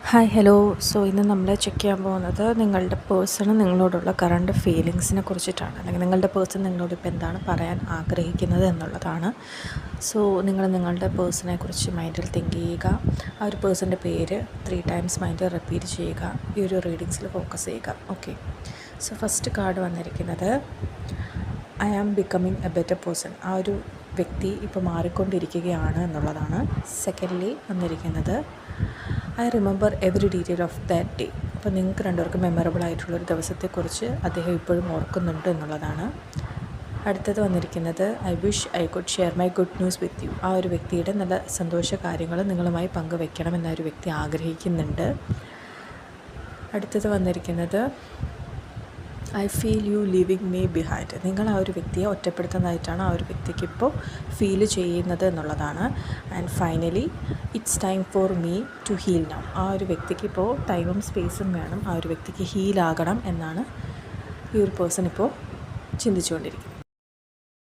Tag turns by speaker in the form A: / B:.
A: Hi hello. ഇന്ന് നമ്മൾ check ചെയ്യാൻ പോകുന്നത് നിങ്ങളുടെ പേഴ്സണ് നിങ്ങളോടുള്ള കറണ്ട് ഫീലിങ്സിനെ കുറിച്ചിട്ടാണ്, അല്ലെങ്കിൽ നിങ്ങളുടെ പേഴ്സൺ നിങ്ങളോട് ഇപ്പോൾ എന്താണ് പറയാൻ ആഗ്രഹിക്കുന്നത് എന്നുള്ളതാണ്. നിങ്ങൾ നിങ്ങളുടെ പേഴ്സണെ കുറിച്ച് മൈൻഡിൽ തിങ്ക് ചെയ്യുക. ആ ഒരു പേഴ്സൻ്റെ പേര് 3 ടൈംസ് മൈൻഡിൽ റിപ്പീറ്റ് ചെയ്യുക. ഈ ഒരു റീഡിങ്സിൽ ഫോക്കസ് ചെയ്യുക. ഓക്കെ. ഫസ്റ്റ് കാർഡ് വന്നിരിക്കുന്നത് I am becoming a better person. ആ ഒരു വ്യക്തി ഇപ്പോൾ മാറിക്കൊണ്ടിരിക്കുകയാണ് എന്നുള്ളതാണ്. സെക്കൻഡ്ലി വന്നിരിക്കുന്നത് I remember every detail of that day. അപ്പോൾ നിങ്ങൾക്ക് രണ്ടുപേർക്കും മെമ്മറബിൾ ആയിട്ടുള്ളൊരു ദിവസത്തെക്കുറിച്ച് അദ്ദേഹം ഇപ്പോഴും ഓർക്കുന്നുണ്ട് എന്നുള്ളതാണ്. അടുത്തത് വന്നിരിക്കുന്നത് I wish I could share my good news with you. ആ ഒരു വ്യക്തിയുടെ നല്ല സന്തോഷ കാര്യങ്ങൾ നിങ്ങളുമായി പങ്കുവെക്കണമെന്ന ഒരു വ്യക്തി ആഗ്രഹിക്കുന്നുണ്ട്. അടുത്തത് വന്നിരിക്കുന്നത് I feel you leaving me behind. നിങ്ങൾ ആ ഒരു വ്യക്തിയെ ഒറ്റപ്പെടുത്തുന്നതായിട്ടാണ് ആ ഒരു വ്യക്തിക്ക് ഇപ്പോൾ ഫീൽ ചെയ്യുന്നത് എന്നുള്ളതാണ്. And finally it's time for me to heal now. ആ ഒരു വ്യക്തിക്ക് ഇപ്പോൾ ടൈമും സ്പേസും വേണം, ആ ഒരു വ്യക്തിക്ക് ഹീലാകണം എന്നാണ് ഈ ഒരു പേഴ്സൺ ഇപ്പോൾ ചിന്തിച്ചുകൊണ്ടിരിക്കുന്നത്.